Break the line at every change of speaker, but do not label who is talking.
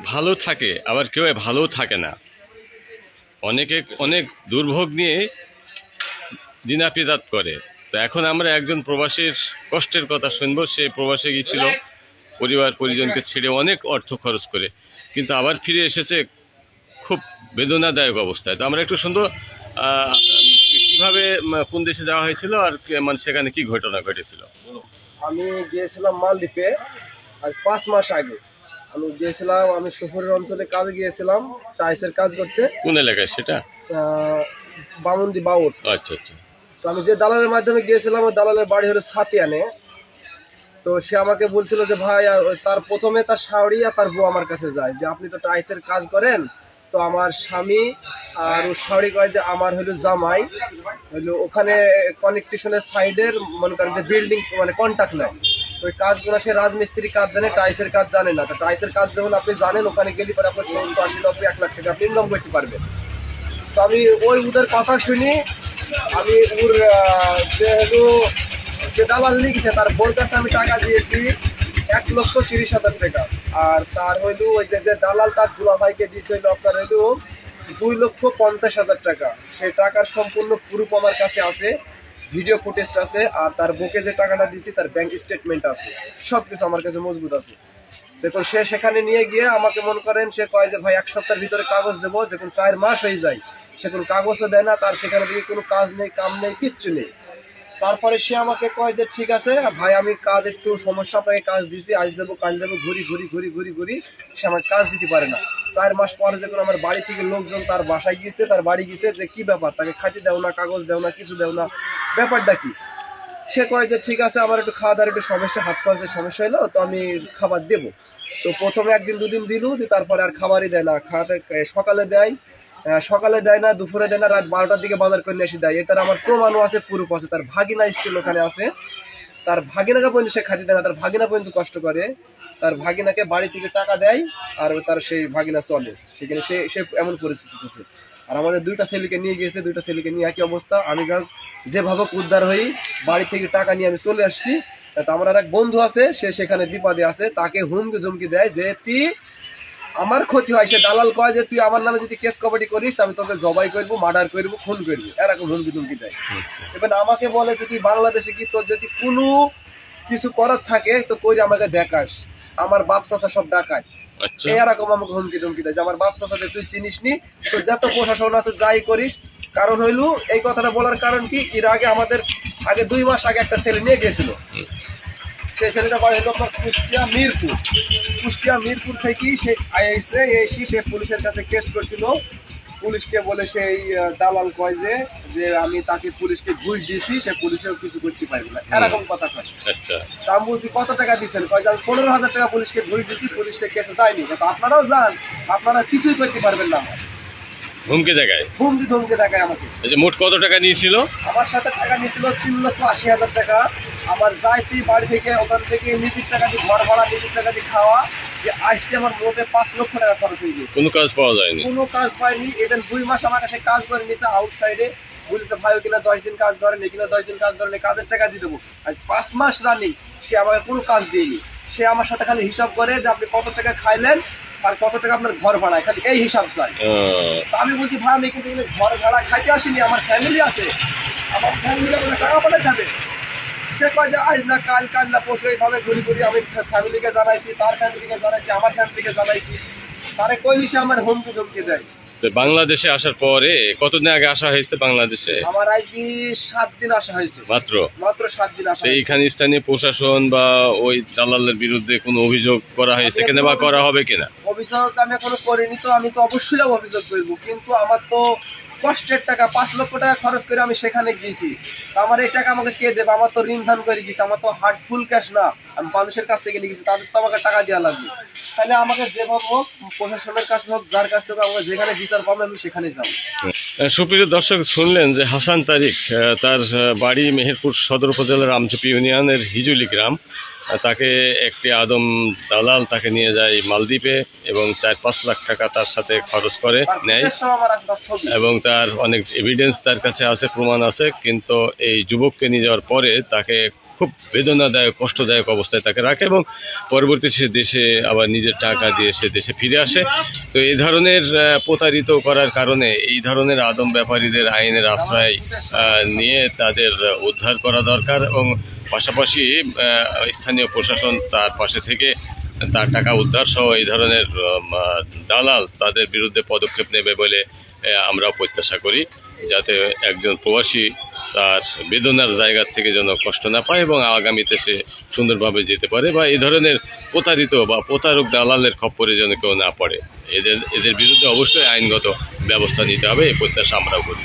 ভালো থাকে, আবার কেউ ভালোও থাকে না। অনেকে অনেক দুর্ভোগ নিয়ে দিনাতিপাত করে। তো এখন আমরা একজন প্রবাসীর কষ্টের কথা শুনবো। সে প্রবাসে গিয়েছিল পরিবার পরিজনকে ছেড়ে অনেক অর্থ খরচ করে, কিন্তু আবার ফিরে এসেছে খুব বেদনাদায়ক অবস্থায়। তো আমরা একটু শুনবো কিভাবে কোন দেশে যাওয়া হয়েছিল আর মানে সেখানে কি ঘটনা ঘটেছিল।
আমি গিয়েছিলাম মালদ্বীপে আজ 5 মাস আগে। আমি গিয়েছিলাম, আমি শহরের অঞ্চলে কাজে গিয়েছিলাম, টাইসের কাজ করতে।
কোন এলাকায় সেটা?
বামন্দি বাউট।
আচ্ছা আচ্ছা।
তো আমি যে দালালের মাধ্যমে গিয়েছিলাম, ওই দালালের বাড়ি হলো সাতিয়ানে। তো সে আমাকে বলছিল যে ভাই, তার প্রথমে তার শাওড়ি আর তার বউ আমার কাছে যায় যে আপনি তো টাইসের কাজ করেন, তো আমার স্বামী আর ওর শাওড়ি কয় যে আমার হলো জামাই হলো ওখানে কনেকটিশনের সাইডের মনে করেন যে বিল্ডিং মানে কন্ট্যাক্ট নেয়, ওই কাজগুলো সে রাজমিস্ত্রি কাজ জানে, টাইসের কাজ জানে না। তো টাইসের কাজ যখন আপনি জানেন, ওখানে গেলে পরে আপনার 70, 80, 90, 1 লাখ টাকা আপনি ইনকাম করতে পারবেন। তো আমি ওই ওদের কথা শুনি, আমি ওর যে হলো যে দালাল লিখেছে তার বোর কাছে আমি টাকা দিয়েছি 1,30,000 টাকা। আর তার হইলো ওই যে যে দালাল তার দুলাভাইকে দিয়েছে হইলো আপনার হইলো 2,50,000 টাকা। সেই টাকার সম্পূর্ণ প্রুফ আমার কাছে আছে, ভিডিও ফুটেজ আছে, আর তার বুকে যে টাকাটা দিয়েছি তার ব্যাংক স্টেটমেন্ট আছে, সবকিছু আমার কাছে মজবুত আছে। দেখুন সে সেখানে নিয়ে গিয়ে আমাকে মনে করেন সে কয় যে ভাই 1 সপ্তাহের ভিতরে কাগজ দেবো, যখন 4 মাস হয়ে যায় সে কোনো কাগজও দেয় না, তার সেখানে দিকে কোনো কাজ নেই, কাম নেই, কিচ্ছু নেই। তারপরে সে আমাকে কয় যে ঠিক আছে ভাই, আমি কাজ একটু সমস্যা, আপনাকে কাজ দিছি, আজ দেবো কাল দেবো, ঘুরি ঘুরি ঘুরি ঘুরি ঘুরি, সে আমাকে কাজ দিতে পারে না। 4 মাস পরে যখন আমার বাড়ি থেকে লোকজন তার বাসায় গিয়েছে, তার বাড়ি গিয়েছে যে কি ব্যাপার, তাকে খাইতে দেও না, কাগজ দেও না, কিছু দেও না, ব্যাপারটা কি? সে কয় যে ঠিক আছে আমার একটু খাওয়া দাওয়ার একটু সমস্যা, হাত খরচের সমস্যা হলো, তো আমি খাবার দেবো। তো প্রথমে 1 দিন 2 দিন দিল, তারপরে আর খাবারই দেয় না। খাওয়াতে সকালে দেয়, সকালে দেয় না, দুপুরে দেয় না, রাত 12টার দিকে বাজার করে নিয়ে এসে দেয়। এটার আমার প্রমাণও আছে, প্রুফ আছে। তার ভাগিনা স্টিল ওখানে আছে, তার ভাগিনাকে পর্যন্ত সে খাইতে দেয় না, তার ভাগিনা পর্যন্ত কষ্ট করে, তার ভাগিনাকে বাড়ি থেকে টাকা দেয়, আর তার সেই ভাগিনা চলে সেখানে, সে সে এমন পরিস্থিতি আছে। আর আমাদের 2টা ছেলেকে নিয়ে গিয়েছে, 2টা ছেলেকে নিয়ে একই অবস্থা। আমি যা যেভাবে উদ্ধার হই, বাড়ি থেকে টাকা নিয়ে আমি চলে আসছি। তো আমার আর এক বন্ধু আছে, সে সেখানে বিপদে আছে, তাকে হুমকি ধুমকি দেয় যে তুই আমার ক্ষতি হয়। সে দালাল কয় যে তুই আমার নামে যদি কেস কবাডি করিস আমি তোকে জবাই করবো, মার্ডার করবো, খুন করবো, এরকম হুমকি ধুমকি দেয়। এবার আমাকে বলে যে তুই বাংলাদেশে কি তোর যদি কোনো কিছু করার থাকে তো করি আমাকে দেখাস, আমার বাপ চাচা সব ডাকায়, এরকম আমাকে হুমকি ধুমকি দেয় যে আমার বাপ চাচাদের তুই চিনিস নি, তো যত প্রশাসন আছে যাই করিস। কারণ হইলো এই কথাটা বলার কারণ কি, এর আগে আমাদের আগে 2 মাস আগে একটা ছেলে নিয়ে গেছিল। সেই ছেলেটা বাড়ি হলো আপনার কুষ্টিয়া মিরপুর থেকেই সে এসে সে পুলিশের কাছে কেস করছিল। পুলিশকে বলে সেই দালাল কয় যে যে আমি তাকে পুলিশকে ঘুষ দিয়েছি, সে পুলিশেও কিছু করতে পারবে না, এরকম কথা কয়। আচ্ছা, তা আমি বলছি কত টাকা দিচ্ছেন? কয় যে আমি 15,000 টাকা পুলিশকে ঘুষ দিয়েছি, পুলিশে কেসে যায়নি। তো আপনারাও যান, আপনারা কিছুই করতে পারবেন না। আমার হুমকি ধমকি দেখায় আমাকে।
মোট কত টাকা নিয়েছিল?
আমার সাথে টাকা নিয়েছিল 3,80,000 টাকা। আমার যাইতে বাড়ি থেকে ওখান থেকে নিজের টাকা দিয়ে ঘর ভাড়া, নিজের টাকা দিয়ে খাওয়া, যে আজকে আমার মোটে 5 লক্ষ টাকা খরচ হয়ে গেছে।
কোনো কাজ পাওয়া যায়নি?
কোনো কাজ পাইনি। ইভেন 2 মাস আমার কাছে কাজ করে নিয়েছে আউটসাইডে, বলেছে ভাই কিনা 10 দিন কাজ করেন, এখানে 10 দিন কাজ করেন, কাজের টাকা দিয়ে দেবো। আজ 5 মাস রানিং সে আমাকে কোনো কাজ দিইনি। সে আমার সাথে খালি হিসাব করে যে আপনি কত টাকা খাইলেন আর কত টাকা আপনার ঘর ভাড়ায়, খালি এই হিসাব চাই। আমি বলছি ভাই আমি কিন্তু ঘর ভাড়া খাইতে আসিনি, আমার ফ্যামিলি আছে, আমার ফ্যামিলি আপনার টাকা পাঠাতে হবে। সে কয় যে আজ না কাল, কাল না পরশু, এইভাবে ঘুরি ঘুরি আমি ফ্যামিলিকে জানাইছি, তার ফ্যামিলিকে জানাইছি, আমার ফ্যামিলিকে জানাইছি। তারে কইলি সে আমার হুমকি ধমকি দেয়।
বাংলাদেশে আসার পরে কতদিন আগে আসা হয়েছে বাংলাদেশে?
আমার আজকে 7 দিন আসা হয়েছে। মাত্র 7 দিন আসা।
এইখানে স্থানীয় প্রশাসন বা ওই দালালের বিরুদ্ধে কোনো অভিযোগ করা হয়েছে কিনা বা করা হবে কিনা?
অভিযোগ আমি এখনো করিনি, তো আমি তো অবশ্যই অভিযোগ করবো। কিন্তু আমার তো কষ্টের টাকা, 5 লক্ষ টাকা খরচ করে আমি সেখানে গিয়েছি, তো আমার এই টাকা আমাকে কে দেবে? আমার তো ঋণ ধান করে গেছি, আমার তো হার্ট ফুল ক্যাশ না, আমি মানুষের কাছ থেকে নিয়ে গেছি, তাদের তো আমাকে টাকা দেওয়া লাগবে। তাহলে আমাকে যেভাবে হোক, প্রশাসনের কাছে হোক, যার কাছ থেকে আমাকে যেখানে বিচার পাবো আমি সেখানে যাবো।
সুপ্রিয় দর্শক, শুনলেন যে হাসান তারিক, তার বাড়ি মেহেরপুর সদর উপজেলার আমচুপি ইউনিয়নের হিজুলি গ্রাম। তাকে একটি আদম দালাল তাকে নিয়ে যায় মালদ্বীপে এবং 4-5 লাখ টাকা তার সাথে খরচ করে নেয়, এবং তার অনেক এভিডেন্স তার কাছে আছে, প্রমাণ আছে। কিন্তু এই যুবককে নিয়ে যাওয়ার পরে তাকে খুব বেদনাদায়ক কষ্টদায়ক অবস্থায় তাকে রাখে এবং পরবর্তী সে দেশে আবার নিজের টাকা দিয়ে সে দেশে ফিরে আসে। তো এই ধরনের প্রতারিত করার কারণে এই ধরনের আদম ব্যাপারীদের আইনের আশ্রয় নিয়ে তাদের উদ্ধার করা দরকার এবং পাশাপাশি স্থানীয় প্রশাসন তার পাশে থেকে তার টাকা উদ্ধার সহ এই ধরনের দালাল তাদের বিরুদ্ধে পদক্ষেপ নেবে বলে আমরা প্রত্যাশা করি, যাতে একজন প্রবাসী তার বেদনার জায়গা থেকে যেন কষ্ট না পায় এবং আগামীতে সে সুন্দরভাবে যেতে পারে বা এই ধরনের প্রতারিত বা প্রতারক দালালের খপ্পরে যেন কেউ না পড়ে। এদের বিরুদ্ধে অবশ্যই আইনগত ব্যবস্থা নিতে হবে, এই প্রত্যাশা আমরাও করি।